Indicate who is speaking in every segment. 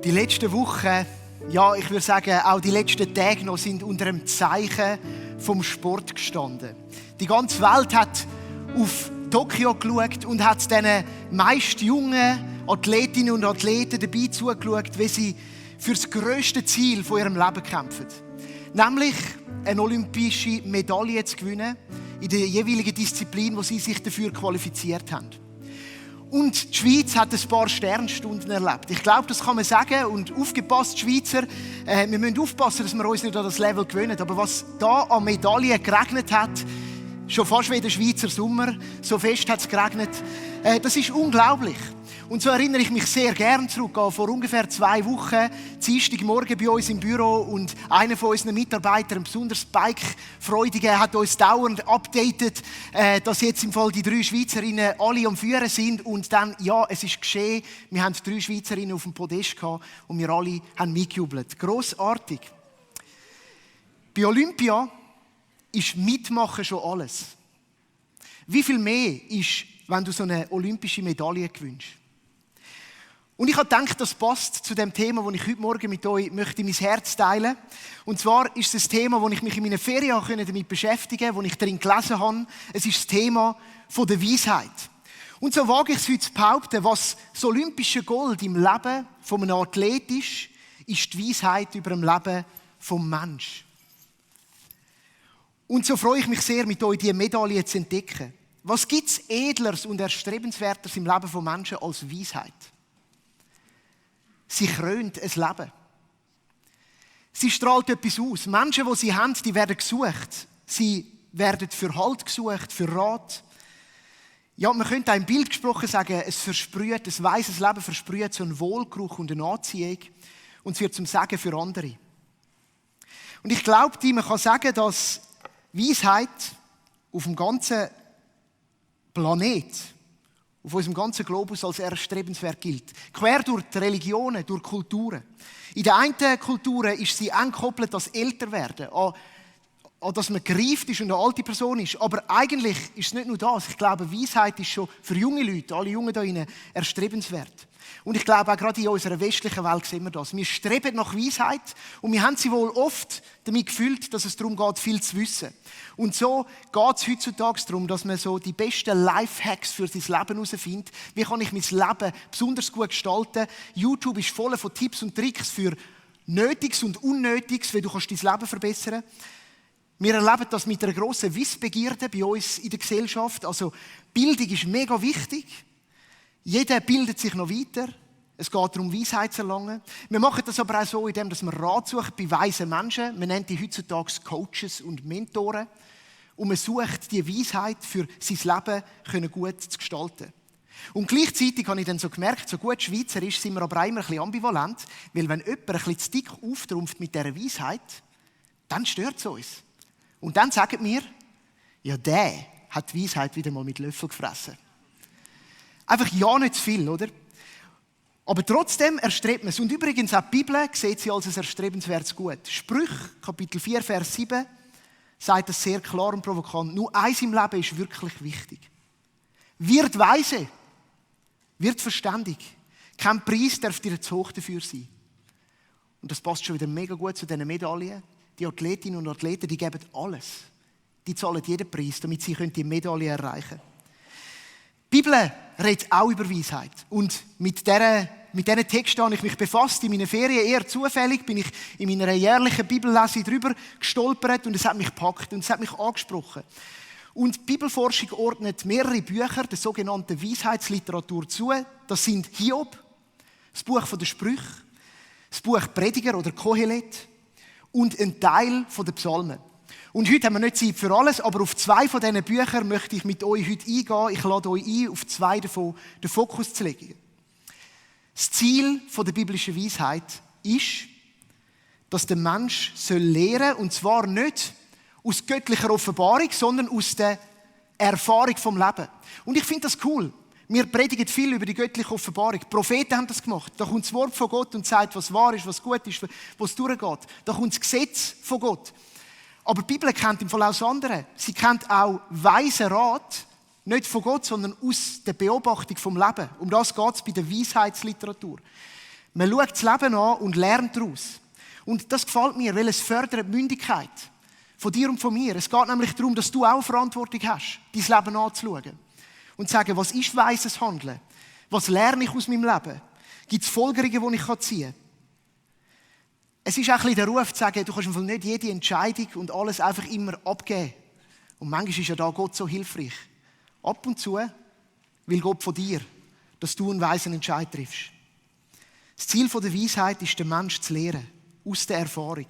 Speaker 1: Die letzten Wochen, ja, ich würde sagen, auch die letzten Tage noch sind unter dem Zeichen vom Sport gestanden. Die ganze Welt hat auf Tokio geschaut und hat diesen meist jungen Athletinnen und Athleten dabei zugeschaut, wie sie für das grösste Ziel von ihrem Leben kämpfen. Nämlich eine olympische Medaille zu gewinnen in der jeweiligen Disziplin, wo sie sich dafür qualifiziert haben. Und die Schweiz hat ein paar Sternstunden erlebt. Ich glaube, das kann man sagen. Und aufgepasst, Schweizer, wir müssen aufpassen, dass wir uns nicht an das Level gewöhnen. Aber was da an Medaillen geregnet hat, schon fast wie der Schweizer Sommer, so fest hat es geregnet, das ist unglaublich. Und so erinnere ich mich sehr gern zurück an vor ungefähr 2 Wochen, Dienstagmorgen bei uns im Büro, und einer von unseren Mitarbeitern, ein besonders Bike-Freudiger, hat uns dauernd updated, dass jetzt im Fall die 3 Schweizerinnen alle am Führen sind. Und dann, ja, es ist geschehen, wir haben 3 Schweizerinnen auf dem Podest gehabt und wir alle haben mitgejubelt. Grossartig. Bei Olympia ist Mitmachen schon alles. Wie viel mehr ist, wenn du so eine olympische Medaille gewinnst? Und ich habe gedacht, das passt zu dem Thema, das ich heute Morgen mit euch möchte mein Herz teilen. Und zwar ist es ein Thema, wo ich mich in meinen Ferien damit beschäftigen konnte, wo ich darin gelesen habe. Es ist das Thema von der Weisheit. Und so wage ich es heute zu behaupten, was das olympische Gold im Leben von einem Athlet ist die Weisheit über dem Leben vom Menschen. Und so freue ich mich sehr, mit euch diese Medaille zu entdecken. Was gibt es Edleres und Erstrebenswerteres im Leben von Menschen als Weisheit? Sie krönt ein Leben. Sie strahlt etwas aus. Menschen, die sie haben, die werden gesucht. Sie werden für Halt gesucht, für Rat. Ja, man könnte auch im Bild gesprochen sagen, es versprüht, ein weises Leben versprüht so einen Wohlgeruch und eine Anziehung. Und es wird zum Segen für andere. Und ich glaube, man kann sagen, dass Weisheit auf dem ganzen Planet, auf unserem ganzen Globus als erstrebenswert gilt. Quer durch die Religionen, durch Kulturen. In den einen Kulturen ist sie eng gekoppelt an das Älterwerden, an dass man gereift ist und eine alte Person ist. Aber eigentlich ist es nicht nur das. Ich glaube, Weisheit ist schon für junge Leute, alle Jungen da drinnen, erstrebenswert. Und ich glaube, auch gerade in unserer westlichen Welt sehen wir das. Wir streben nach Weisheit und wir haben sie wohl oft damit gefüllt, dass es darum geht, viel zu wissen. Und so geht es heutzutage darum, dass man so die besten Lifehacks für sein Leben herausfindet. Wie kann ich mein Leben besonders gut gestalten? YouTube ist voll von Tipps und Tricks für Nötiges und Unnötiges, wie du dein Leben verbessern kannst. Wir erleben das mit einer grossen Wissbegierde bei uns in der Gesellschaft. Also Bildung ist mega wichtig. Jeder bildet sich noch weiter. Es geht darum, Weisheit zu erlangen. Wir machen das aber auch so, indem wir Rat suchen bei weisen Menschen. Man nennt die heutzutage Coaches und Mentoren. Und man sucht die Weisheit, für sein Leben gut zu gestalten. Und gleichzeitig habe ich dann so gemerkt, so gut Schweizer ist, sind wir aber auch immer ein bisschen ambivalent. Weil wenn jemand ein bisschen zu dick auftrumpft mit dieser Weisheit, dann stört es uns. Und dann sagen wir, ja, der hat die Weisheit wieder mal mit Löffel gefressen. Einfach ja nicht zu viel, oder? Aber trotzdem erstrebt man es. Und übrigens auch die Bibel sieht sie als ein erstrebenswertes Gut. Sprüche, Kapitel 4, Vers 7, sagt das sehr klar und provokant. Nur eins im Leben ist wirklich wichtig. Wird weise, wird verständig. Kein Preis darf dir zu hoch dafür sein. Und das passt schon wieder mega gut zu diesen Medaillen. Die Athletinnen und Athleten, die geben alles. Die zahlen jeden Preis, damit sie die Medaille erreichen können. Die Bibel redet auch über Weisheit. Und mit diesen Texten habe ich mich befasst. In meinen Ferien eher zufällig bin ich in meiner jährlichen Bibellese drüber gestolpert und es hat mich gepackt und es hat mich angesprochen. Und die Bibelforschung ordnet mehrere Bücher der sogenannten Weisheitsliteratur zu. Das sind Hiob, das Buch der Sprüche, das Buch Prediger oder Kohelet und ein Teil der Psalmen. Und heute haben wir nicht Zeit für alles, aber auf 2 von diesen Büchern möchte ich mit euch heute eingehen. Ich lade euch ein, auf 2 davon den Fokus zu legen. Das Ziel der biblischen Weisheit ist, dass der Mensch lernen soll, und zwar nicht aus göttlicher Offenbarung, sondern aus der Erfahrung vom Leben. Und ich finde das cool. Wir predigen viel über die göttliche Offenbarung. Die Propheten haben das gemacht. Da kommt das Wort von Gott und sagt, was wahr ist, was gut ist, wo es durchgeht. Da kommt das Gesetz von Gott. Aber die Bibel kennt im Fall auch das andere. Sie kennt auch weisen Rat, nicht von Gott, sondern aus der Beobachtung vom Leben. Um das geht es bei der Weisheitsliteratur. Man schaut das Leben an und lernt daraus. Und das gefällt mir, weil es fördert die Mündigkeit von dir und von mir. Es geht nämlich darum, dass du auch Verantwortung hast, dein Leben anzuschauen. Und zu sagen, was ist weises Handeln? Was lerne ich aus meinem Leben? Gibt es Folgerungen, die ich ziehen kann? Es ist auch ein bisschen der Ruf zu sagen, du kannst einfach nicht jede Entscheidung und alles einfach immer abgeben. Und manchmal ist ja da Gott so hilfreich. Ab und zu will Gott von dir, dass du einen weisen Entscheid triffst. Das Ziel der Weisheit ist, den Menschen zu lehren, aus der Erfahrung.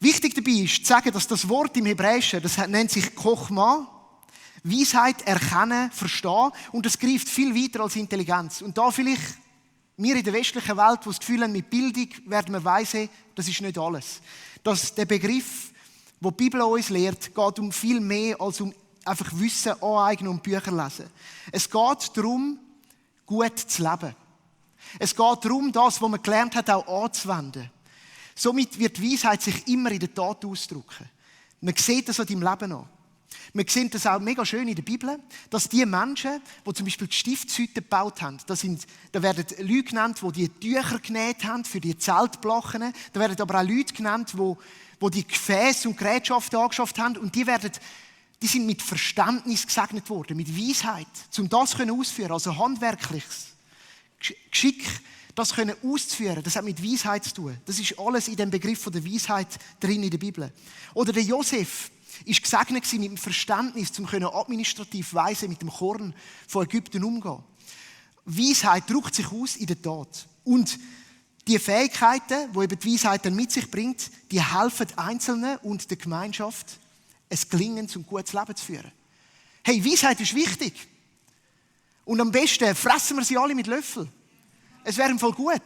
Speaker 1: Wichtig dabei ist zu sagen, dass das Wort im Hebräischen, das nennt sich Chochma, Weisheit erkennen, verstehen, und das greift viel weiter als Intelligenz. Und da vielleicht wir in der westlichen Welt, die das Gefühl haben, mit Bildung werden wir weise, das ist nicht alles. Der Begriff, den die Bibel uns lehrt, geht um viel mehr als um einfach Wissen aneignen und Bücher lesen. Es geht darum, gut zu leben. Es geht darum, das, was man gelernt hat, auch anzuwenden. Somit wird die Weisheit sich immer in der Tat ausdrücken. Man sieht das an deinem Leben an. Wir sehen das auch mega schön in der Bibel, dass die Menschen, die zum Beispiel die Stiftshütte gebaut haben, da werden Leute genannt, die die Tücher genäht haben für die Zeltblachen. Da werden aber auch Leute genannt, die die Gefäße und Gerätschaften angeschafft haben. Und die sind mit Verständnis gesegnet worden, mit Weisheit, um das auszuführen, also handwerkliches Geschick, das können auszuführen, das hat mit Weisheit zu tun. Das ist alles in dem Begriff der Weisheit drin in der Bibel. Oder der Josef war gesegnet mit dem Verständnis, um administrativ weise mit dem Korn von Ägypten umzugehen. Weisheit drückt sich aus in der Tat. Und die Fähigkeiten, die eben die Weisheit dann mit sich bringt, die helfen Einzelnen und der Gemeinschaft, ein gelingendes und gutes Leben zu führen. Hey, Weisheit ist wichtig. Und am besten fressen wir sie alle mit Löffeln. Es wäre im Fall gut.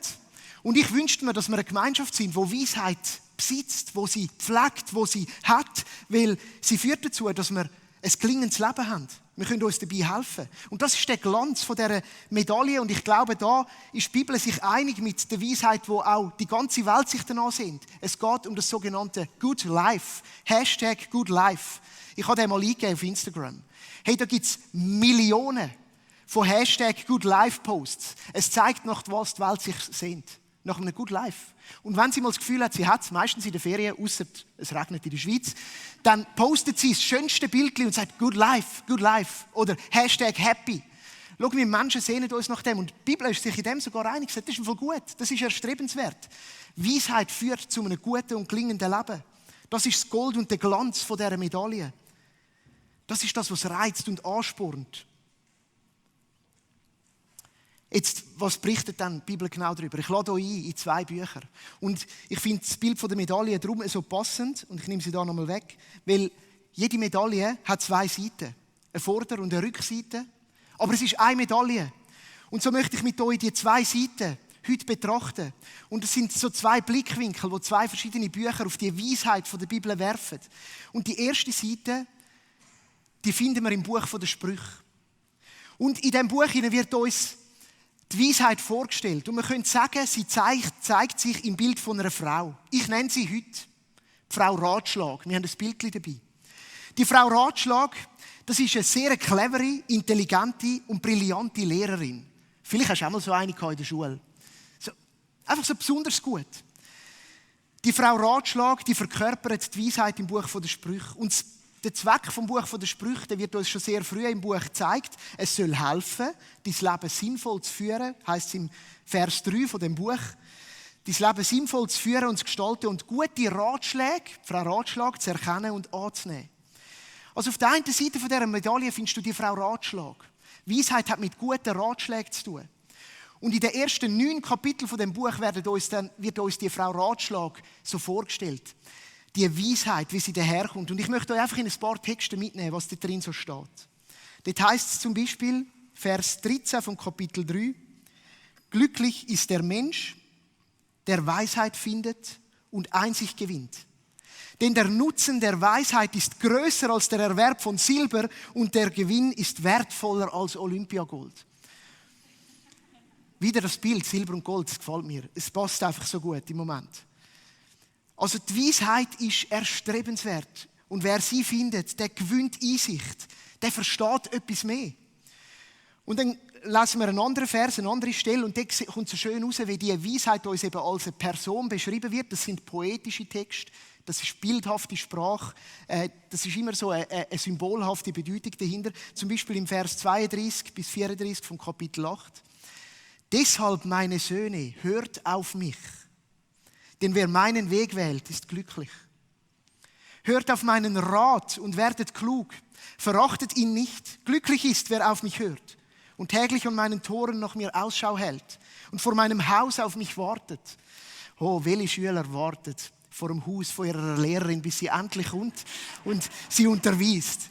Speaker 1: Und ich wünschte mir, dass wir eine Gemeinschaft sind, die Weisheit besitzt, wo sie pflegt, wo sie hat, weil sie führt dazu, dass wir ein gelingendes Leben haben. Wir können uns dabei helfen. Und das ist der Glanz von dieser Medaille. Und ich glaube, da ist die Bibel sich einig mit der Weisheit, wo auch die ganze Welt sich danach sehnt. Es geht um das sogenannte Good Life. Hashtag Good Life. Ich habe den mal eingegeben auf Instagram. Hey, da gibt es Millionen von Hashtag Good Life Posts. Es zeigt, nach was die Welt sich sehnt. Nach einem Good Life. Und wenn sie mal das Gefühl hat, sie hat es, meistens in den Ferien, ausser es regnet in der Schweiz, dann postet sie das schönste Bild und sagt Good Life, Good Life. Oder Hashtag Happy. Schau, wir Menschen sehnen uns nach dem. Und die Bibel ist sich in dem sogar einig. Das ist voll gut. Das ist erstrebenswert. Weisheit führt zu einem guten und gelingenden Leben. Das ist das Gold und der Glanz von dieser Medaille. Das ist das, was reizt und anspornt. Jetzt, was berichtet dann die Bibel genau darüber? Ich lade euch ein in 2 Bücher. Und ich finde das Bild von der Medaille darum so passend, und ich nehme sie da nochmal weg, weil jede Medaille hat 2 Seiten. Eine Vorder- und eine Rückseite. Aber es ist eine Medaille. Und so möchte ich mit euch die 2 Seiten heute betrachten. Und es sind so 2 Blickwinkel, wo 2 verschiedene Bücher auf die Weisheit von der Bibel werfen. Und die erste Seite, die finden wir im Buch der Sprüche. Und in diesem Buch wird uns die Weisheit vorgestellt. Und man könnte sagen, sie zeigt sich im Bild von einer Frau. Ich nenne sie heute die Frau Ratschlag. Wir haben ein Bild dabei. Die Frau Ratschlag, das ist eine sehr clevere, intelligente und brillante Lehrerin. Vielleicht hast du auch mal so eine in der Schule. Einfach so besonders gut. Die Frau Ratschlag, die verkörpert die Weisheit im Buch der Sprüche. Und der Zweck vom Buch der Sprüche, der wird uns schon sehr früh im Buch gezeigt. Es soll helfen, dein Leben sinnvoll zu führen, heisst es im Vers 3 von dem Buch. Dein Leben sinnvoll zu führen und zu gestalten und gute Ratschläge, Frau Ratschlag, zu erkennen und anzunehmen. Also auf der einen Seite von dieser Medaille findest du die Frau Ratschlag. Weisheit hat mit guten Ratschlägen zu tun. Und in den ersten 9 Kapiteln von dem Buch wird uns die Frau Ratschlag so vorgestellt. Die Weisheit, wie sie daherkommt. Und ich möchte euch einfach in ein paar Texte mitnehmen, was da drin so steht. Dort heisst es zum Beispiel, Vers 13 von Kapitel 3, glücklich ist der Mensch, der Weisheit findet und Einsicht gewinnt. Denn der Nutzen der Weisheit ist größer als der Erwerb von Silber und der Gewinn ist wertvoller als Olympiagold. Wieder das Bild, Silber und Gold, das gefällt mir. Es passt einfach so gut im Moment. Also die Weisheit ist erstrebenswert. Und wer sie findet, der gewinnt Einsicht. Der versteht etwas mehr. Und dann lesen wir einen anderen Vers, eine andere Stelle, und dort kommt so schön raus, wie die Weisheit uns eben als eine Person beschrieben wird. Das sind poetische Texte, das ist bildhafte Sprache, das ist immer so eine symbolhafte Bedeutung dahinter. Zum Beispiel im Vers 32 bis 34 vom Kapitel 8. Deshalb, meine Söhne, hört auf mich, denn wer meinen Weg wählt, ist glücklich. Hört auf meinen Rat und werdet klug. Verachtet ihn nicht. Glücklich ist, wer auf mich hört und täglich an meinen Toren nach mir Ausschau hält und vor meinem Haus auf mich wartet. Oh, welche Schüler wartet vor dem Haus von ihrer Lehrerin, bis sie endlich kommt und sie unterweist.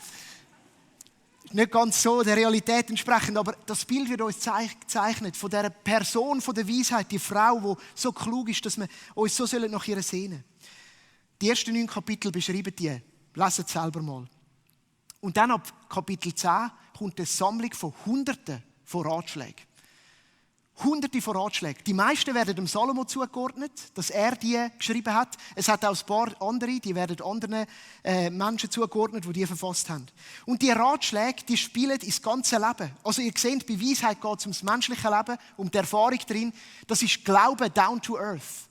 Speaker 1: Nicht ganz so der Realität entsprechend, aber das Bild wird uns gezeichnet von dieser Person, von der Weisheit, die Frau, die so klug ist, dass wir uns so nach ihr sehnen. Die ersten 9 Kapitel beschreiben die. Leset es selber mal. Und dann ab Kapitel 10 kommt eine Sammlung von Hunderten von Ratschlägen. Hunderte von Ratschlägen. Die meisten werden dem Salomo zugeordnet, dass er die geschrieben hat. Es hat auch ein paar andere, die werden anderen Menschen zugeordnet, die die verfasst haben. Und die Ratschläge, die spielen ins ganze Leben. Also ihr seht, bei Weisheit geht es ums menschliche Leben, um die Erfahrung drin. Das ist Glaube down to earth.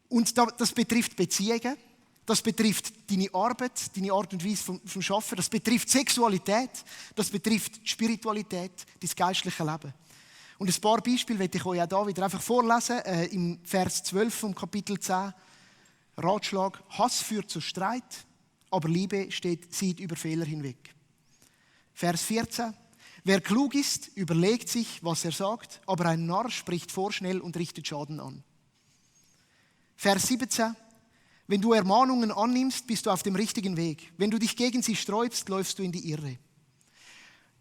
Speaker 1: Und das betrifft Beziehungen, das betrifft deine Arbeit, deine Art und Weise vom Arbeiten, das betrifft Sexualität, das betrifft Spiritualität, dein geistliche Leben. Und ein paar Beispiele werde ich euch auch hier wieder einfach vorlesen. Im Vers 12 vom Kapitel 10. Ratschlag: Hass führt zu Streit, aber Liebe sieht über Fehler hinweg. Vers 14. Wer klug ist, überlegt sich, was er sagt, aber ein Narr spricht vorschnell und richtet Schaden an. Vers 17. Wenn du Ermahnungen annimmst, bist du auf dem richtigen Weg. Wenn du dich gegen sie sträubst, läufst du in die Irre.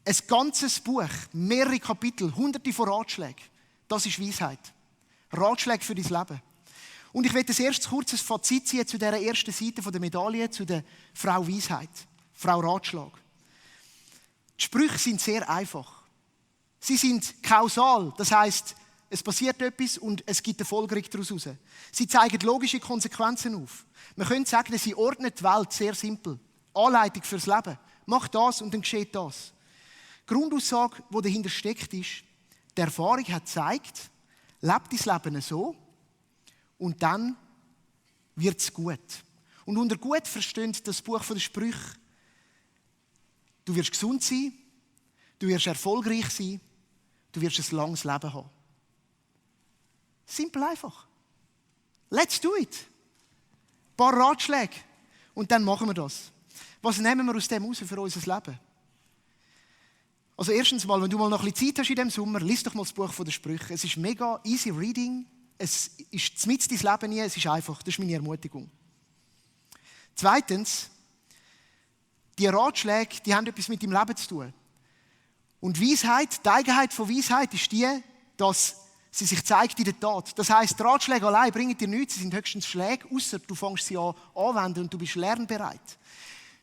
Speaker 1: Ein ganzes Buch, mehrere Kapitel, hunderte von Ratschlägen. Das ist Weisheit. Ratschläge für dein Leben. Und ich werde als erstes kurz ein Fazit ziehen zu dieser ersten Seite der Medaille, zu der Frau Weisheit, Frau Ratschlag. Die Sprüche sind sehr einfach. Sie sind kausal, das heisst, es passiert etwas und es gibt eine Folgerung daraus heraus. Sie zeigen logische Konsequenzen auf. Man könnte sagen, sie ordnet die Welt sehr simpel. Anleitung fürs Leben. Mach das und dann geschieht das. Die Grundaussage, die dahinter steckt, ist, die Erfahrung hat gezeigt, lebt dein Leben so und dann wird es gut. Und unter gut versteht das Buch der Sprüche, du wirst gesund sein, du wirst erfolgreich sein, du wirst ein langes Leben haben. Simpel einfach. Let's do it. Ein paar Ratschläge und dann machen wir das. Was nehmen wir aus dem raus für unser Leben? Also erstens mal, wenn du mal noch ein bisschen Zeit hast in diesem Sommer, lies doch mal das Buch der Sprüche. Es ist mega easy reading. Es ist mitten in dein Leben nie. Es ist einfach. Das ist meine Ermutigung. Zweitens, die Ratschläge, die haben etwas mit deinem Leben zu tun. Und Weisheit, die Eigenheit von Weisheit ist die, dass sie sich zeigt in der Tat. Das heisst, die Ratschläge allein bringen dir nichts, sie sind höchstens Schläge, ausser du fängst sie an anwenden und du bist lernbereit.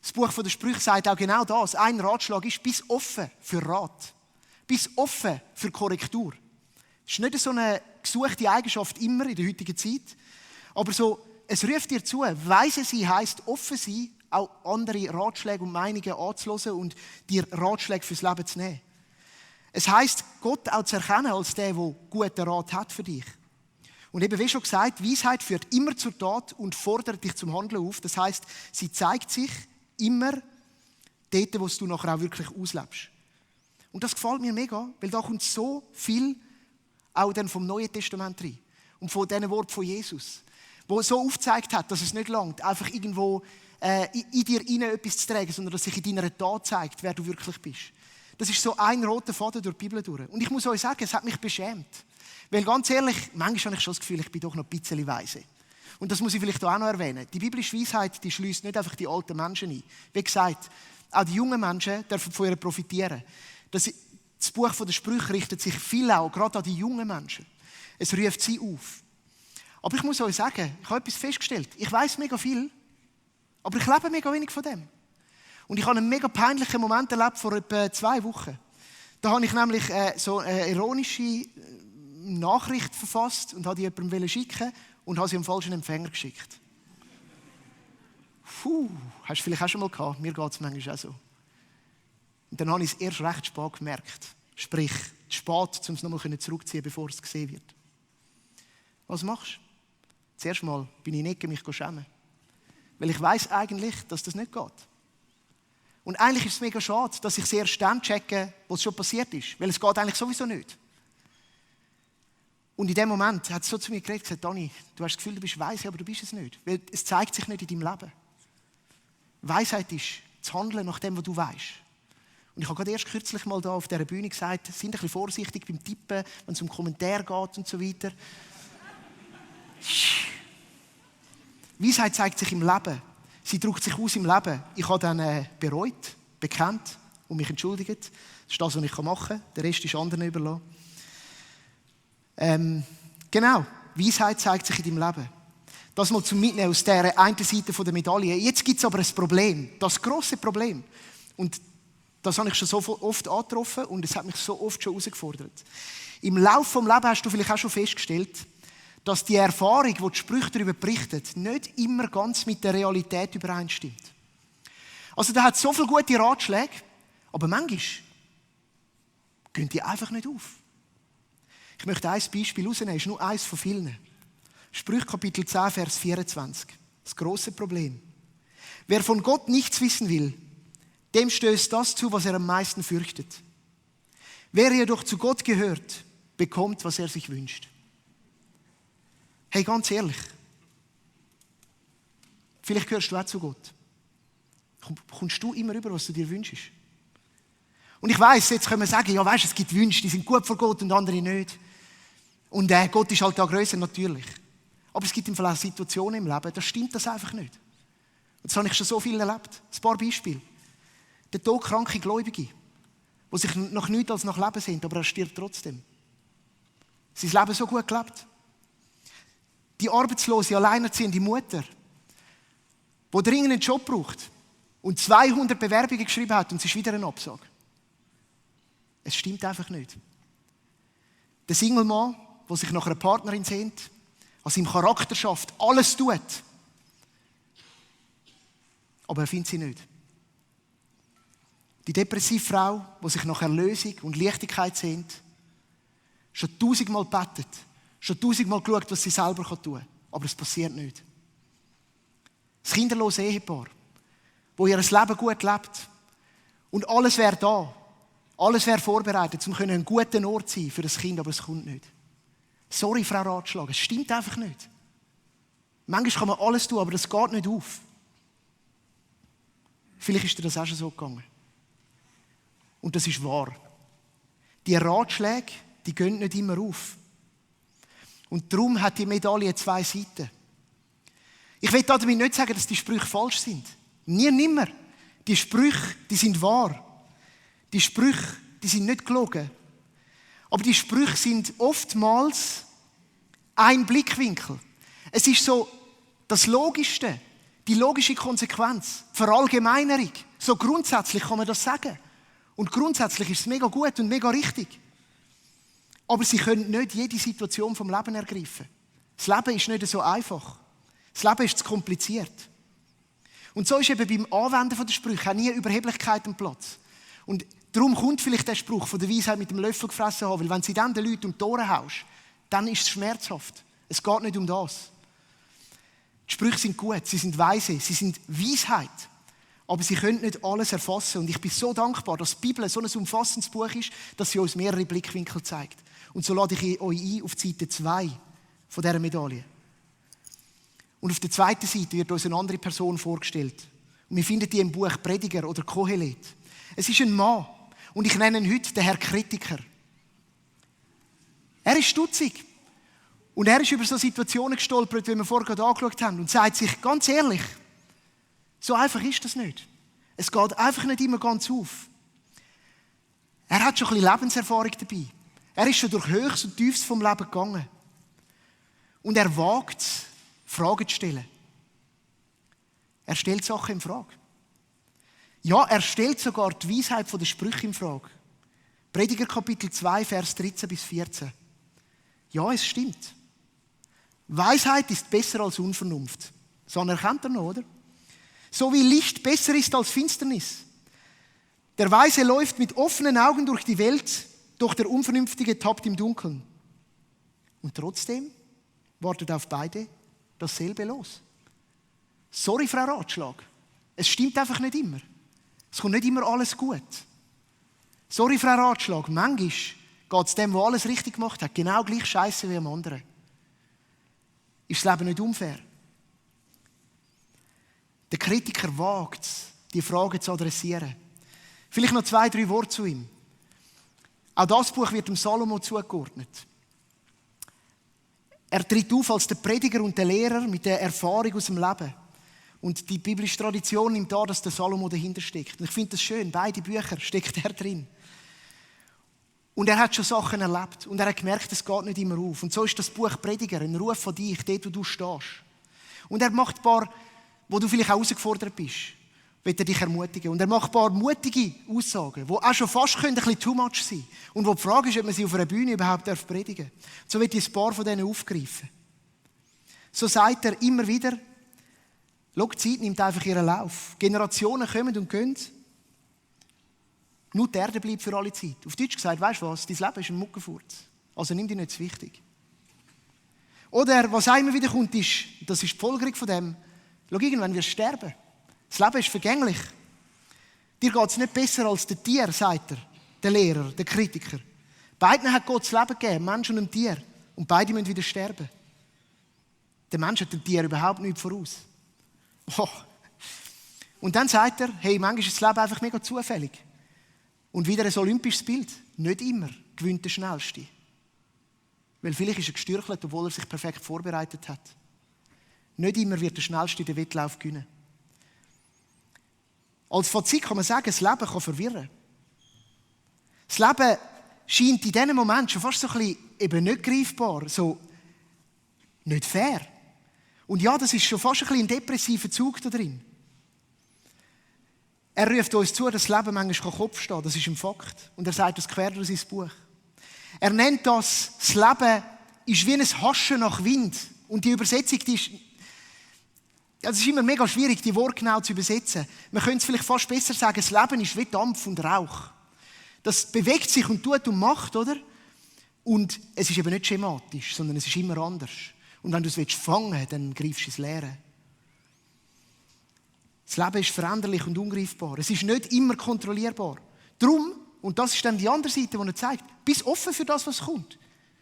Speaker 1: Das Buch der Sprüche sagt auch genau das. Ein Ratschlag ist, bist offen für Rat. Bist offen für Korrektur. Das ist nicht so eine gesuchte Eigenschaft immer in der heutigen Zeit. Aber so, es ruft dir zu, weise sein heisst offen sein, auch andere Ratschläge und Meinungen anzuhören und dir Ratschläge fürs Leben zu nehmen. Es heisst, Gott auch zu erkennen als der guten Rat hat für dich. Und eben, wie schon gesagt, Weisheit führt immer zur Tat und fordert dich zum Handeln auf. Das heisst, sie zeigt sich immer dort, wo du nachher auch wirklich auslebst. Und das gefällt mir mega, weil da kommt so viel auch dann vom Neuen Testament rein. Und von diesen Worten von Jesus. Wo so aufgezeigt hat, dass es nicht langt, einfach irgendwo in dir rein etwas zu tragen, sondern dass sich in deiner Tat zeigt, wer du wirklich bist. Das ist so ein roter Faden durch die Bibel durch. Und ich muss euch sagen, es hat mich beschämt. Weil ganz ehrlich, manchmal habe ich schon das Gefühl, ich bin doch noch ein bisschen weise. Und das muss ich vielleicht auch noch erwähnen. Die biblische Weisheit, die schließt nicht einfach die alten Menschen ein. Wie gesagt, auch die jungen Menschen dürfen von ihr profitieren. Das Buch der Sprüche richtet sich viel auch, gerade an die jungen Menschen. Es ruft sie auf. Aber ich muss euch sagen, ich habe etwas festgestellt. Ich weiss mega viel, aber ich lebe mega wenig von dem. Und ich habe einen mega peinlichen Moment erlebt vor etwa 2 Wochen. Da habe ich nämlich so eine ironische Nachricht verfasst und habe die jemandem schicken und habe sie am falschen Empfänger geschickt. Hast du vielleicht auch schon mal gehabt? Mir geht es manchmal auch so. Und dann habe ich es erst recht spät gemerkt. Sprich, zu spät, um es nochmal zurückzuziehen, bevor es gesehen wird. Was machst du? Zuerst mal bin ich in die Ecke, mich schämen. Weil ich weiss eigentlich, dass das nicht geht. Und eigentlich ist es mega schade, dass ich es erst dann checke, wo es schon passiert ist. Weil es geht eigentlich sowieso nicht. Und in dem Moment hat es so zu mir geredet, gesagt, Dani, du hast das Gefühl, du bist weise, aber du bist es nicht. Weil es zeigt sich nicht in deinem Leben. Weisheit ist, zu handeln nach dem, was du weißt. Und ich habe gerade erst kürzlich mal da auf dieser Bühne gesagt, sind ein bisschen vorsichtig beim Tippen, wenn es um Kommentare geht und so weiter. Weisheit zeigt sich im Leben. Sie drückt sich aus im Leben. Ich habe dann bereut, bekannt und mich entschuldigt. Das ist das, was ich machen kann. Der Rest ist anderen überlassen. Genau, Weisheit zeigt sich in deinem Leben. Das mal zum Mitnehmen aus der einen Seite der Medaille. Jetzt gibt es aber ein Problem, das grosse Problem. Und das habe ich schon so oft angetroffen und es hat mich so oft schon herausgefordert. Im Laufe des Lebens hast du vielleicht auch schon festgestellt, dass die Erfahrung, die Sprüche darüber berichtet, nicht immer ganz mit der Realität übereinstimmt. Also da hat so viele gute Ratschläge, aber manchmal gehen die einfach nicht auf. Ich möchte ein Beispiel rausnehmen, es ist nur eines von vielen. Sprüche Kapitel 10, Vers 24. Das grosse Problem. Wer von Gott nichts wissen will, dem stößt das zu, was er am meisten fürchtet. Wer jedoch zu Gott gehört, bekommt, was er sich wünscht. Hey, ganz ehrlich. Vielleicht gehörst du auch zu Gott. Bekommst du immer über, was du dir wünschst? Und ich weiss, jetzt können wir sagen, ja weisst, es gibt Wünsche, die sind gut vor Gott und andere nicht. Und Gott ist halt da grösser, natürlich. Aber es gibt im Fall auch Situationen im Leben, da stimmt das einfach nicht. Und das habe ich schon so viel erlebt. Ein paar Beispiele. Der todkranke Gläubige, die sich noch nichts als nach Leben sind, aber er stirbt trotzdem. Sein Leben so gut gelebt. Die arbeitslose, alleinerziehende Mutter, die dringend einen Job braucht und 200 Bewerbungen geschrieben hat und es ist wieder eine Absage. Es stimmt einfach nicht. Der Single-Mann, der sich nach einer Partnerin sehnt, an seinem Charakter schafft, alles tut, aber er findet sie nicht. Die depressive Frau, die sich nach Erlösung und Leichtigkeit sehnt, schon 1000-mal betet, schon 1000-mal geschaut, was sie selber tun kann, aber es passiert nicht. Das kinderlose Ehepaar, das ihr Leben gut lebt und alles wäre da, alles wäre vorbereitet, um ein guter Ort zu sein für das Kind, aber es kommt nicht. Sorry, Frau Ratschlag, es stimmt einfach nicht. Manchmal kann man alles tun, aber das geht nicht auf. Vielleicht ist dir das auch schon so gegangen. Und das ist wahr. Die Ratschläge, die gehen nicht immer auf. Und darum hat die Medaille 2 Seiten. Ich will damit nicht sagen, dass die Sprüche falsch sind. Nie und nimmer. Die Sprüche, die sind wahr. Die Sprüche, die sind nicht gelogen. Aber die Sprüche sind oftmals ein Blickwinkel. Es ist so das Logischste, die logische Konsequenz, Verallgemeinerung. So grundsätzlich kann man das sagen. Und grundsätzlich ist es mega gut und mega richtig. Aber sie können nicht jede Situation vom Leben ergreifen. Das Leben ist nicht so einfach. Das Leben ist zu kompliziert. Und so ist eben beim Anwenden der Sprüche auch nie Überheblichkeit am Platz. Und darum kommt vielleicht der Spruch von der Weisheit mit dem Löffel gefressen haben, weil wenn sie dann den Leuten um die Ohren haust, dann ist es schmerzhaft. Es geht nicht um das. Die Sprüche sind gut, sie sind weise, sie sind Weisheit. Aber sie können nicht alles erfassen. Und ich bin so dankbar, dass die Bibel so ein umfassendes Buch ist, dass sie uns mehrere Blickwinkel zeigt. Und so lade ich euch ein auf die Seite 2 von dieser Medaille. Und auf der zweiten Seite wird uns eine andere Person vorgestellt. Und wir finden die im Buch Prediger oder Kohelet. Es ist ein Mann. Und ich nenne ihn heute den Herr Kritiker. Er ist stutzig. Und er ist über so Situationen gestolpert, wie wir vorher gerade angeschaut haben. Und sagt sich ganz ehrlich, so einfach ist das nicht. Es geht einfach nicht immer ganz auf. Er hat schon ein bisschen Lebenserfahrung dabei. Er ist schon durch Höchst und Tiefst vom Leben gegangen. Und er wagt es, Fragen zu stellen. Er stellt Sachen in Frage. Ja, er stellt sogar die Weisheit der Sprüche in Frage. Prediger Kapitel 2, Vers 13 bis 14. Ja, es stimmt. Weisheit ist besser als Unvernunft. So anerkennt er noch, oder? So wie Licht besser ist als Finsternis. Der Weise läuft mit offenen Augen durch die Welt, doch der Unvernünftige tappt im Dunkeln. Und trotzdem wartet auf beide dasselbe Los. Sorry, Frau Ratschlag. Es stimmt einfach nicht immer. Es kommt nicht immer alles gut. Sorry, Frau Ratschlag. Manchmal geht es dem, der alles richtig gemacht hat, genau gleich scheiße wie dem anderen. Ist das Leben nicht unfair? Der Kritiker wagt es, die Frage zu adressieren. Vielleicht noch 2, 3 Worte zu ihm. Auch das Buch wird dem Salomo zugeordnet. Er tritt auf als der Prediger und der Lehrer mit der Erfahrung aus dem Leben. Und die biblische Tradition nimmt an, dass der Salomo dahinter steckt. Und ich finde das schön, beide Bücher steckt er drin. Und er hat schon Sachen erlebt. Und er hat gemerkt, es geht nicht immer auf. Und so ist das Buch Prediger, ein Ruf von dich, dort, wo du stehst. Und er macht ein paar, wo du vielleicht auch herausgefordert bist, wird er dich ermutigen. Und er macht ein paar mutige Aussagen, die auch schon fast ein bisschen too much sein können. Und wo die Frage ist, ob man sie auf einer Bühne überhaupt predigen darf. So wird ich ein paar von denen aufgreifen. So sagt er immer wieder, schau, die Zeit nimmt einfach ihren Lauf. Generationen kommen und gehen. Nur die Erde bleibt für alle Zeit. Auf Deutsch gesagt, weißt du was? Dein Leben ist ein Muckenfurz. Also nimm dich nicht zu wichtig. Oder was auch immer wieder kommt, ist, das ist die Folgerung von dem, schau, irgendwann wirst du sterben. Das Leben ist vergänglich. Dir geht es nicht besser als den Tier, sagt er, der Lehrer, der Kritiker. Beiden hat Gott das Leben gegeben, Mensch und ein Tier. Und beide müssen wieder sterben. Der Mensch hat dem Tier überhaupt nichts voraus. Oh. Und dann sagt er, hey, manchmal ist das Leben einfach mega zufällig. Und wieder ein olympisches Bild. Nicht immer gewinnt der Schnellste. Weil vielleicht ist er gestürchelt, obwohl er sich perfekt vorbereitet hat. Nicht immer wird der Schnellste den Wettlauf gewinnen. Als Fazit kann man sagen, das Leben kann verwirren. Das Leben scheint in diesem Moment schon fast so ein bisschen eben nicht greifbar, so nicht fair. Und ja, das ist schon fast ein bisschen ein depressiver Zug da drin. Er ruft uns zu, dass das Leben manchmal Kopf stehen kann. Das ist ein Fakt. Und er sagt das quer durch sein Buch. Er nennt das Leben ist wie ein Haschen nach Wind. Und die Übersetzung, die ist, ja, es ist immer mega schwierig, die Worte genau zu übersetzen. Man könnte es vielleicht fast besser sagen, das Leben ist wie Dampf und Rauch. Das bewegt sich und tut und macht, oder? Und es ist eben nicht schematisch, sondern es ist immer anders. Und wenn du es fangen willst, dann greifst du ins Leere. Das Leben ist veränderlich und ungreifbar. Es ist nicht immer kontrollierbar. Darum, und das ist dann die andere Seite, die er zeigt, bist offen für das, was kommt.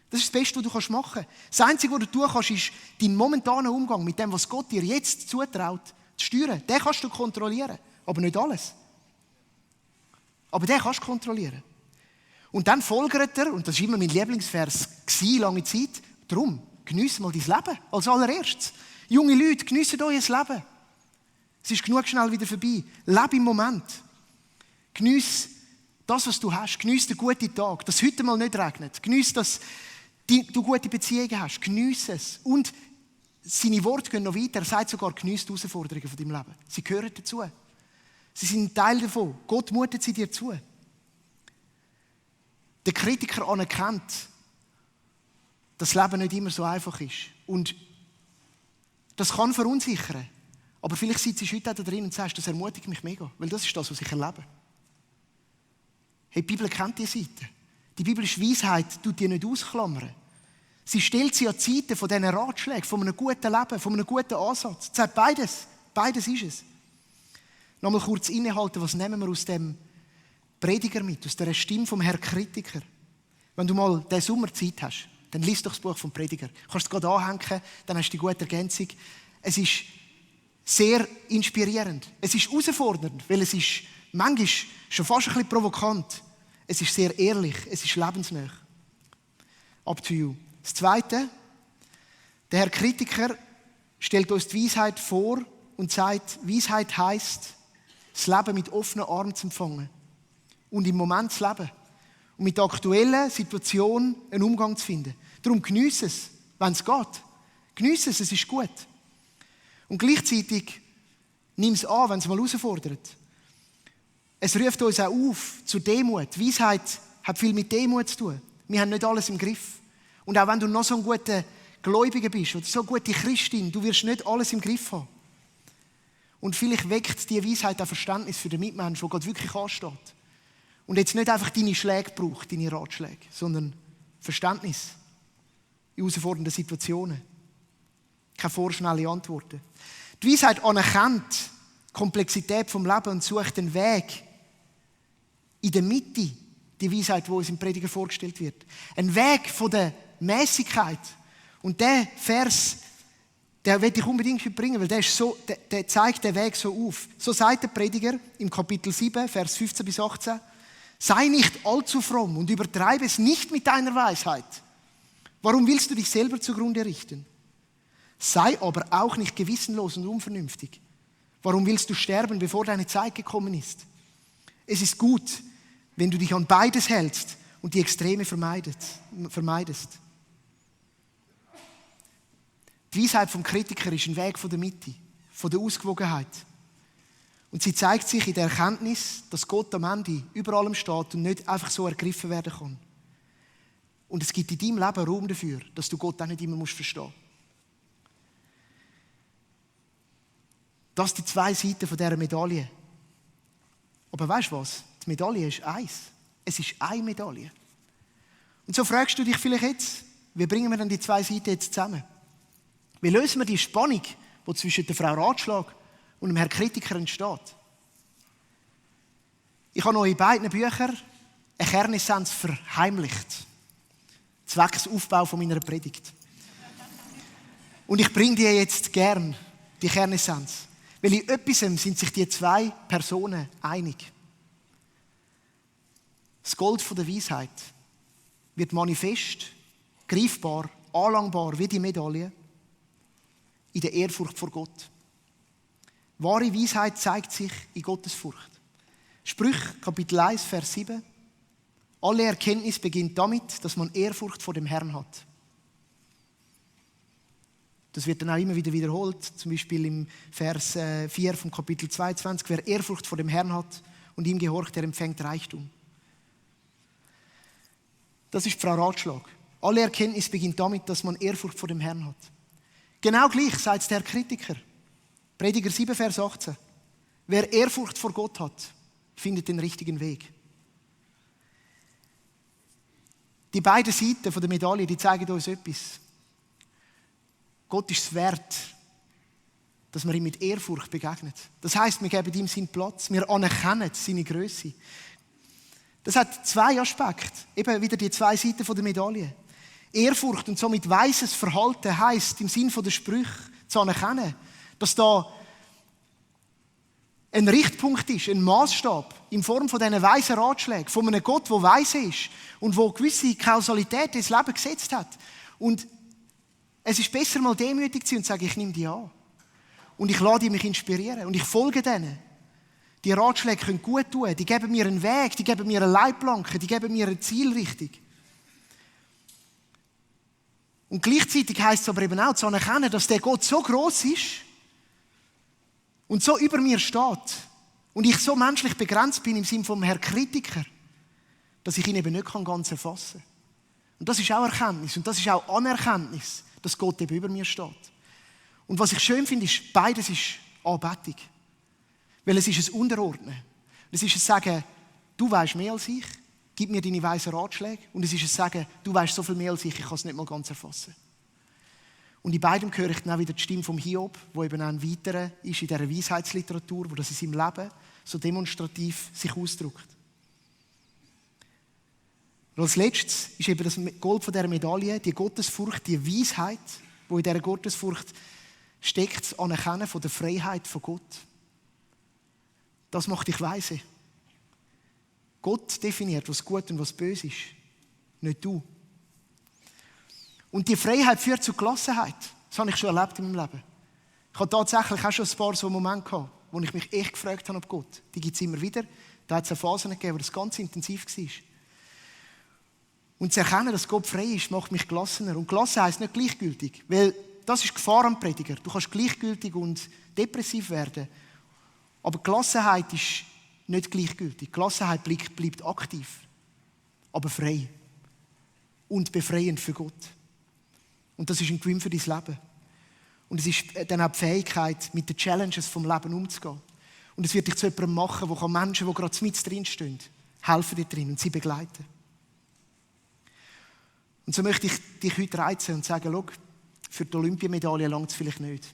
Speaker 1: Das ist das Beste, was du machen kannst. Das Einzige, was du tun kannst, ist, deinen momentanen Umgang mit dem, was Gott dir jetzt zutraut, zu steuern. Den kannst du kontrollieren, aber nicht alles. Aber den kannst du kontrollieren. Und dann folgert er, und das war immer mein Lieblingsvers, lange Zeit, darum, geniesse mal dein Leben als allererstes. Junge Leute, geniessen euer Leben. Es ist genug schnell wieder vorbei. Lebe im Moment. Geniesse das, was du hast. Geniesse den guten Tag, dass es heute mal nicht regnet. Geniesse, dass du gute Beziehungen hast. Geniesse es. Und seine Worte gehen noch weiter. Er sagt sogar, geniesse die Herausforderungen von deinem Leben. Sie gehören dazu. Sie sind ein Teil davon. Gott mutet sie dir zu. Der Kritiker anerkennt, dass das Leben nicht immer so einfach ist. Und das kann verunsichern. Aber vielleicht sitzt du heute auch da drin und sagst, das ermutigt mich mega. Weil das ist das, was ich erlebe. Hey, die Bibel kennt diese Seite. Die biblische Weisheit tut die nicht ausklammern. Sie stellt sie an die Seite von diesen Ratschlägen, von einem guten Leben, von einem guten Ansatz. Sie sagt beides. Beides ist es. Nochmal kurz innehalten, was nehmen wir aus dem Prediger mit, aus der Stimme vom Herrn Kritiker. Wenn du mal diesen Sommer Zeit hast, dann liest doch das Buch vom Prediger. Du kannst es gerade anhängen, dann hast du die gute Ergänzung. Es ist sehr inspirierend. Es ist herausfordernd, weil es ist manchmal schon fast ein bisschen provokant. Es ist sehr ehrlich, es ist lebensnah. Up to you. Das Zweite, der Herr Kritiker stellt uns die Weisheit vor und sagt, Weisheit heisst, das Leben mit offenen Armen zu empfangen und im Moment zu leben und mit der aktuellen Situation einen Umgang zu finden. Darum geniesse es, wenn es geht. Geniesse es ist gut. Und gleichzeitig nimm es an, wenn es mal herausfordert. Es ruft uns auch auf zur Demut. Weisheit hat viel mit Demut zu tun. Wir haben nicht alles im Griff. Und auch wenn du noch so ein guter Gläubiger bist oder so eine gute Christin, du wirst nicht alles im Griff haben. Und vielleicht weckt diese Weisheit auch Verständnis für den Mitmenschen, der Gott wirklich ansteht. Und jetzt nicht einfach deine Schläge braucht, deine Ratschläge, sondern Verständnis in herausfordernden Situationen. Keine vorschnelle Antworten. Die Weisheit anerkennt die Komplexität vom Leben und sucht den Weg in der Mitte, die Weisheit, die uns im Prediger vorgestellt wird. Ein Weg von der Mäßigkeit. Und der Vers, den will ich unbedingt bringen, weil der zeigt den Weg so auf. So sagt der Prediger im Kapitel 7, Vers 15 bis 18, sei nicht allzu fromm und übertreibe es nicht mit deiner Weisheit. Warum willst du dich selber zugrunde richten? Sei aber auch nicht gewissenlos und unvernünftig. Warum willst du sterben, bevor deine Zeit gekommen ist? Es ist gut, wenn du dich an beides hältst und die Extreme vermeidest. Die Weisheit vom Kritiker ist ein Weg von der Mitte, von der Ausgewogenheit. Und sie zeigt sich in der Erkenntnis, dass Gott am Ende über allem steht und nicht einfach so ergriffen werden kann. Und es gibt in deinem Leben Raum dafür, dass du Gott auch nicht immer verstehen musst. Das sind die zwei Seiten dieser Medaille. Aber weißt du was? Die Medaille ist eins. Es ist eine Medaille. Und so fragst du dich vielleicht jetzt, wie bringen wir denn die zwei Seiten jetzt zusammen? Wie lösen wir die Spannung, die zwischen der Frau Ratschlag und dem Herrn Kritiker entsteht? Ich habe noch in beiden Büchern eine Kernessenz verheimlicht. Zwecks Aufbau von meiner Predigt. Und ich bringe dir jetzt gern die Kernessenz. Weil in etwas sind sich die zwei Personen einig. Das Gold von der Weisheit wird manifest, greifbar, anlangbar wie die Medaille in der Ehrfurcht vor Gott. Wahre Weisheit zeigt sich in Gottesfurcht. Sprüche, Kapitel 1, Vers 7. Alle Erkenntnis beginnt damit, dass man Ehrfurcht vor dem Herrn hat. Das wird dann auch immer wieder wiederholt, zum Beispiel im Vers 4 vom Kapitel 22. Wer Ehrfurcht vor dem Herrn hat und ihm gehorcht, der empfängt Reichtum. Das ist Frau Ratschlag. Alle Erkenntnis beginnt damit, dass man Ehrfurcht vor dem Herrn hat. Genau gleich sagt der Kritiker. Prediger 7, Vers 18. Wer Ehrfurcht vor Gott hat, findet den richtigen Weg. Die beiden Seiten der Medaille, die zeigen uns etwas. Gott ist es wert, dass wir ihm mit Ehrfurcht begegnet. Das heisst, wir geben ihm seinen Platz, wir anerkennen seine Größe. Das hat zwei Aspekte, eben wieder die zwei Seiten der Medaille. Ehrfurcht und somit weises Verhalten heisst, im Sinn der Sprüche zu anerkennen, dass da ein Richtpunkt ist, ein Maßstab in Form von diesen weisen Ratschlägen, von einem Gott, der weise ist und der gewisse Kausalität ins Leben gesetzt hat. Und es ist besser, mal demütig zu sein und zu sagen, ich nehme die an. Und ich lasse mich inspirieren und ich folge denen. Die Ratschläge können gut tun, die geben mir einen Weg, die geben mir eine Leitplanke, die geben mir eine Zielrichtung. Und gleichzeitig heisst es aber eben auch zu anerkennen, dass der Gott so gross ist und so über mir steht und ich so menschlich begrenzt bin im Sinne vom Herr Kritiker, dass ich ihn eben nicht ganz erfassen kann. Und das ist auch Erkenntnis und das ist auch Anerkenntnis, dass Gott eben über mir steht. Und was ich schön finde, ist, beides ist Anbetung. Weil es ist ein Unterordnen. Es ist ein Sagen, du weisst mehr als ich, gib mir deine weisen Ratschläge. Und es ist ein Sagen, du weisst so viel mehr als ich kann es nicht mal ganz erfassen. Und in beidem höre ich dann auch wieder die Stimme vom Hiob, wo eben auch ein weiterer ist in dieser Weisheitsliteratur, wo das in seinem Leben so demonstrativ sich ausdrückt. Und als letztes ist eben das Gold von dieser Medaille, die Gottesfurcht, die Weisheit, die in dieser Gottesfurcht steckt, das Anerkennen von der Freiheit von Gott. Das macht dich weise. Gott definiert, was gut und was böse ist, nicht du. Und die Freiheit führt zu Gelassenheit. Das habe ich schon erlebt in meinem Leben. Ich habe tatsächlich auch schon ein paar so Momente gehabt, wo ich mich echt gefragt habe, ob Gott. Die gibt es immer wieder. Da hat es eine Phase gegeben, wo das ganz intensiv war. Und zu erkennen, dass Gott frei ist, macht mich gelassener. Und gelassen heisst nicht gleichgültig, weil das ist die Gefahr am Prediger. Du kannst gleichgültig und depressiv werden. Aber Gelassenheit ist nicht gleichgültig. Gelassenheit bleibt aktiv, aber frei und befreiend für Gott. Und das ist ein Gewinn für dein Leben. Und es ist dann auch die Fähigkeit, mit den Challenges vom Leben umzugehen. Und es wird dich zu jemandem machen, der Menschen, die gerade mitten drin stehen, helfen dir drin und sie begleiten. Und so möchte ich dich heute reizen und sagen, schau, für die Olympiamedaille langt es vielleicht nicht.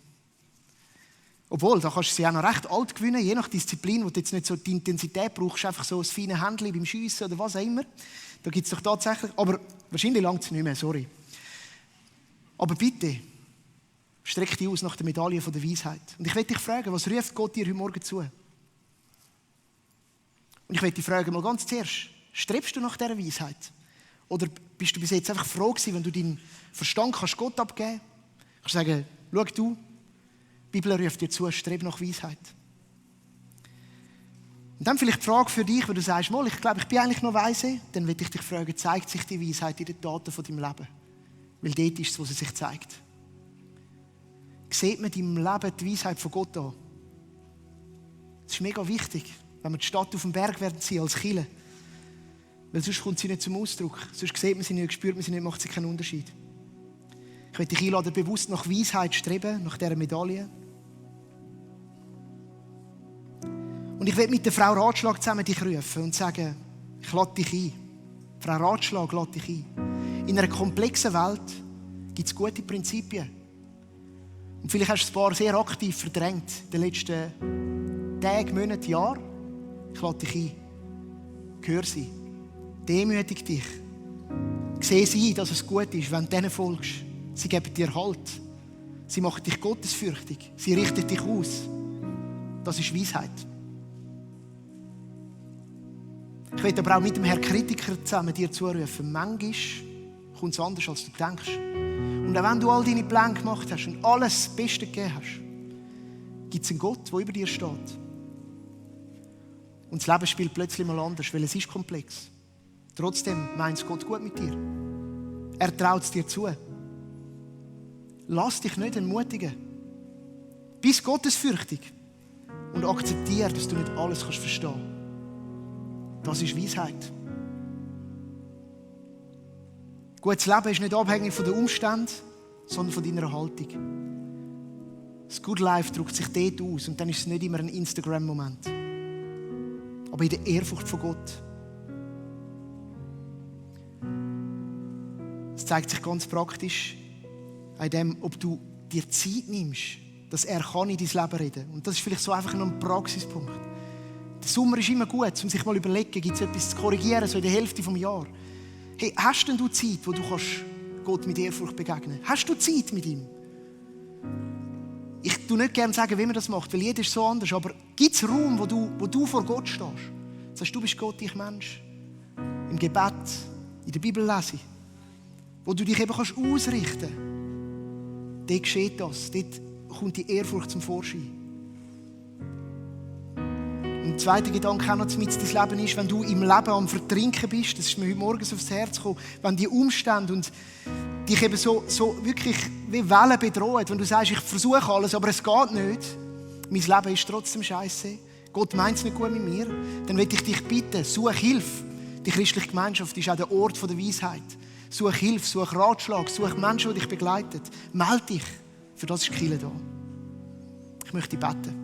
Speaker 1: Obwohl, da kannst du sie auch noch recht alt gewinnen, je nach Disziplin, wo du jetzt nicht so die Intensität brauchst, einfach so ein feines Händchen beim Schiessen oder was auch immer. Da gibt es doch tatsächlich, aber wahrscheinlich langt es nicht mehr, sorry. Aber bitte, streck dich aus nach der Medaille von der Weisheit. Und ich möchte dich fragen, was ruft Gott dir heute Morgen zu? Und ich möchte dich fragen, mal ganz zuerst, strebst du nach dieser Weisheit? Oder bist du bis jetzt einfach froh gewesen, wenn du deinen Verstand kannst Gott abgeben kannst? Kannst sagen, schau du, die Bibel ruft dir zu, streb nach Weisheit. Und dann vielleicht die Frage für dich, wenn du sagst, mal, ich glaube, ich bin eigentlich noch weise, dann will ich dich fragen, zeigt sich die Weisheit in den Taten von deinem Leben? Weil dort ist es, wo sie sich zeigt. Sieht man in deinem Leben die Weisheit von Gott an? Das ist mega wichtig, wenn wir die Stadt auf dem Berg werden sie als Kirche. Weil sonst kommt sie nicht zum Ausdruck. Sonst sieht man sie nicht, spürt man sie nicht, macht sie keinen Unterschied. Ich möchte dich einladen, bewusst nach Weisheit streben, nach dieser Medaille. Und ich will mit der Frau Ratschlag zusammen dich rufen und sagen, ich lade dich ein. Frau Ratschlag, lade dich ein. In einer komplexen Welt gibt es gute Prinzipien. Und vielleicht hast du ein paar sehr aktiv verdrängt in den letzten Tagen, Monaten, Jahren. Ich lade dich ein. Hör sie. Demütig dich. Sehe sie, dass es gut ist, wenn du denen folgst. Sie geben dir Halt. Sie machen dich gottesfürchtig. Sie richten dich aus. Das ist Weisheit. Ich will aber auch mit dem Herrn Kritiker zusammen dir zurufen. Manchmal kommt es anders, als du denkst. Und auch wenn du all deine Pläne gemacht hast und alles das Beste gegeben hast, gibt es einen Gott, der über dir steht. Und das Leben spielt plötzlich mal anders, weil es ist komplex. Trotzdem meint Gott gut mit dir. Er traut es dir zu. Lass dich nicht entmutigen. Bist gottesfürchtig und akzeptiere, dass du nicht alles verstehen kannst. Das ist Weisheit. Gutes Leben ist nicht abhängig von den Umständen, sondern von deiner Haltung. Das Good Life drückt sich dort aus und dann ist es nicht immer ein Instagram-Moment. Aber in der Ehrfurcht von Gott. Es zeigt sich ganz praktisch an dem, ob du dir Zeit nimmst, dass er kann in dein Leben reden kann. Und das ist vielleicht so einfach noch ein Praxispunkt. Der Sommer ist immer gut, um sich mal zu überlegen, gibt es etwas zu korrigieren, so in der Hälfte des Jahres. Hey, hast denn du Zeit, wo du Gott mit Ehrfurcht begegnen kannst? Hast du Zeit mit ihm? Ich tue nicht gerne sagen, wie man das macht, weil jeder ist so anders. Aber gibt es Raum, wo du vor Gott stehst? Sagst du, bist Gott, ich Mensch. Im Gebet, in der Bibel lesen. Wo du dich eben ausrichten kannst. Dort geschieht das. Dort kommt die Ehrfurcht zum Vorschein. Und der zweite Gedanke auch noch mit dein Leben ist, wenn du im Leben am Vertrinken bist, das ist mir heute Morgen aufs Herz gekommen, wenn die Umstände und dich eben so wirklich wie Wellen bedrohen, wenn du sagst, ich versuche alles, aber es geht nicht, mein Leben ist trotzdem scheiße, Gott meint es nicht gut mit mir, dann will ich dich bitten, such Hilfe. Die christliche Gemeinschaft ist auch der Ort der Weisheit. Such Hilfe, such Ratschlag, such Menschen, die dich begleiten. Melde dich, für das ist die Kirche da. Ich möchte beten.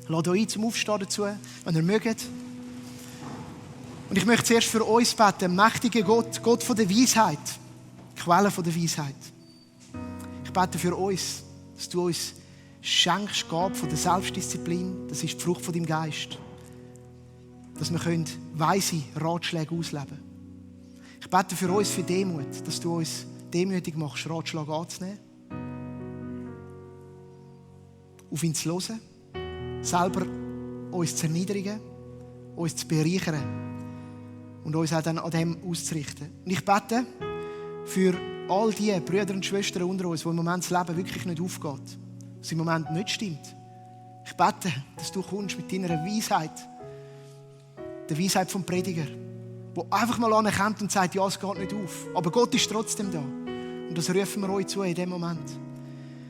Speaker 1: Lade euch ein zum Aufstehen dazu, wenn ihr mögt. Und ich möchte zuerst für uns beten, mächtiger Gott, Gott von der Weisheit, Quelle von der Weisheit. Ich bete für uns, dass du uns schenkst, Gabe von der Selbstdisziplin, das ist die Frucht von deinem Geist. Dass wir weise Ratschläge ausleben können. Ich bete für uns für Demut, dass du uns demütig machst, Ratschläge anzunehmen. Auf ihn zu hören. Selber uns zu erniedrigen, uns zu bereichern und uns auch dann an dem auszurichten. Und ich bete für all die Brüder und Schwestern unter uns, wo im Moment das Leben wirklich nicht aufgeht, was im Moment nicht stimmt. Ich bete, dass du kommst mit deiner Weisheit, der Weisheit vom Prediger, der einfach mal anerkennt und sagt, ja, es geht nicht auf. Aber Gott ist trotzdem da. Und das rufen wir euch zu in dem Moment.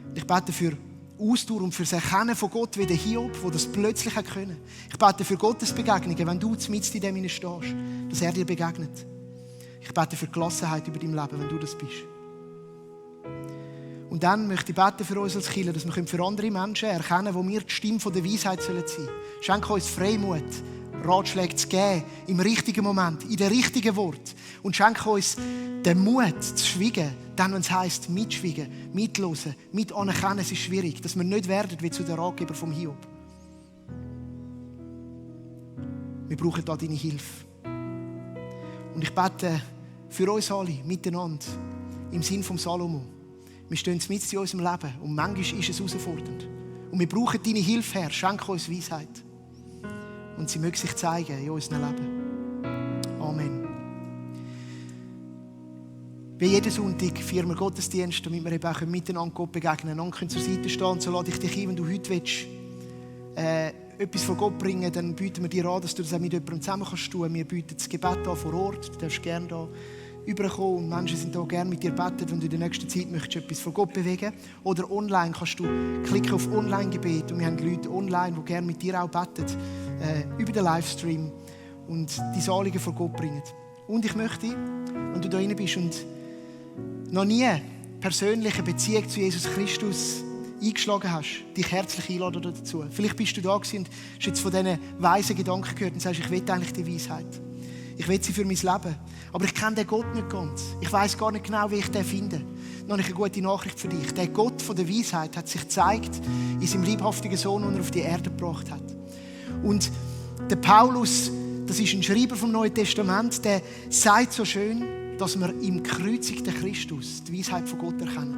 Speaker 1: Und ich bete für Ausdauer und für das Erkennen von Gott wie der Hiob, der das plötzlich können. Ich bete für Gottes Begegnungen, wenn du mitten in dem stehst, dass er dir begegnet. Ich bete für Gelassenheit über dein Leben, wenn du das bist. Und dann möchte ich beten für uns als Kirche, dass wir für andere Menschen erkennen, wo wir die Stimme von der Weisheit sein sollen. Schenke uns Freimut, Ratschläge zu geben, im richtigen Moment, in den richtigen Wort. Und schenke uns den Mut zu schweigen, dann, wenn es heisst, mitschweigen, mitlosen, mit anerkennen, es ist schwierig, dass wir nicht werden wie zu den Ratgeber vom Hiob. Wir brauchen da deine Hilfe. Und ich bete für uns alle miteinander im Sinn von Salomo. Wir stehen mitten in unserem Leben und manchmal ist es herausfordernd. Und wir brauchen deine Hilfe, Herr. Schenke uns Weisheit. Und sie möge sich zeigen in unserem Leben. Amen. Wie jeden Sonntag feiern wir Gottesdienst, damit wir eben auch miteinander Gott begegnen und zur Seite stehen. Und so lade ich dich ein, wenn du heute willst, etwas von Gott bringen, dann bieten wir dir an, dass du das auch mit jemandem zusammen kannst tun. Wir bieten das Gebet an vor Ort. Du darfst gerne da rüberkommen und Menschen sind da gerne mit dir beten, wenn du in der nächsten Zeit möchtest, etwas von Gott bewegen. Oder online kannst du klicken auf Online-Gebet und wir haben Leute online, die gerne mit dir auch beten, über den Livestream und die Anliegen von Gott bringen. Und ich möchte, wenn du da rein bist und noch nie persönliche Beziehung zu Jesus Christus eingeschlagen hast, dich herzlich einladen dazu. Vielleicht bist du da gewesen und hast jetzt von diesen weisen Gedanken gehört und sagst, ich will eigentlich die Weisheit. Ich will sie für mein Leben. Aber ich kenne den Gott nicht ganz. Ich weiss gar nicht genau, wie ich den finde. Dann habe ich eine gute Nachricht für dich. Der Gott von der Weisheit hat sich gezeigt in seinem leibhaftigen Sohn, den er auf die Erde gebracht hat. Und der Paulus, das ist ein Schreiber vom Neuen Testament, der sagt so schön, dass wir im gekreuzigten Christus die Weisheit von Gott erkennen.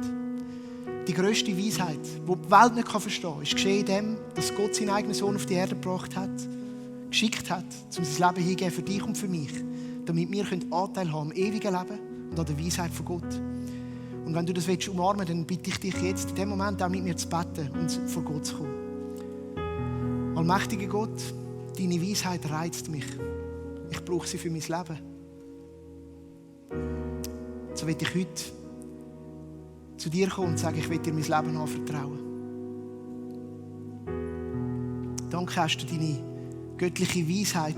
Speaker 1: Die grösste Weisheit, die die Welt nicht verstehen kann, ist geschehen in dem, dass Gott seinen eigenen Sohn auf die Erde gebracht hat, geschickt hat, um sein Leben hingeben für dich und für mich, damit wir Anteil haben am ewigen Leben und an der Weisheit von Gott. Und wenn du das umarmen willst, dann bitte ich dich jetzt in dem Moment auch mit mir zu beten und vor Gott zu kommen. Allmächtiger Gott, deine Weisheit reizt mich. Ich brauche sie für mein Leben. So will ich heute zu dir kommen und sagen, ich will dir mein Leben anvertrauen. Danke hast du deine göttliche Weisheit,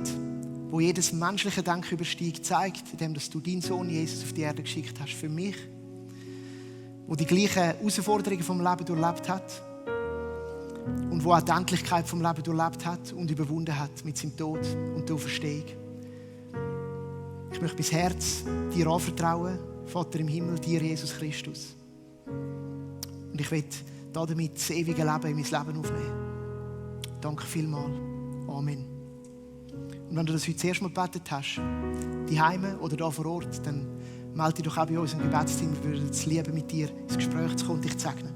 Speaker 1: wo jedes menschliche Denken übersteigt, zeigt, indem du deinen Sohn Jesus auf die Erde geschickt hast für mich, wo die gleichen Herausforderungen vom Leben durchlebt hat und wo auch die Endlichkeit vom Leben durchlebt hat und überwunden hat mit seinem Tod und der Auferstehung. Ich möchte mein Herz dir anvertrauen, Vater im Himmel, dir Jesus Christus. Und ich will damit das ewige Leben in mein Leben aufnehmen. Danke vielmals. Amen. Und wenn du das heute das erste Mal gebetet hast, daheim oder da vor Ort, dann melde dich doch auch bei uns im Gebetsteam. Wir würden es lieben, mit dir ins Gespräch zu kommen und dich zu segnen.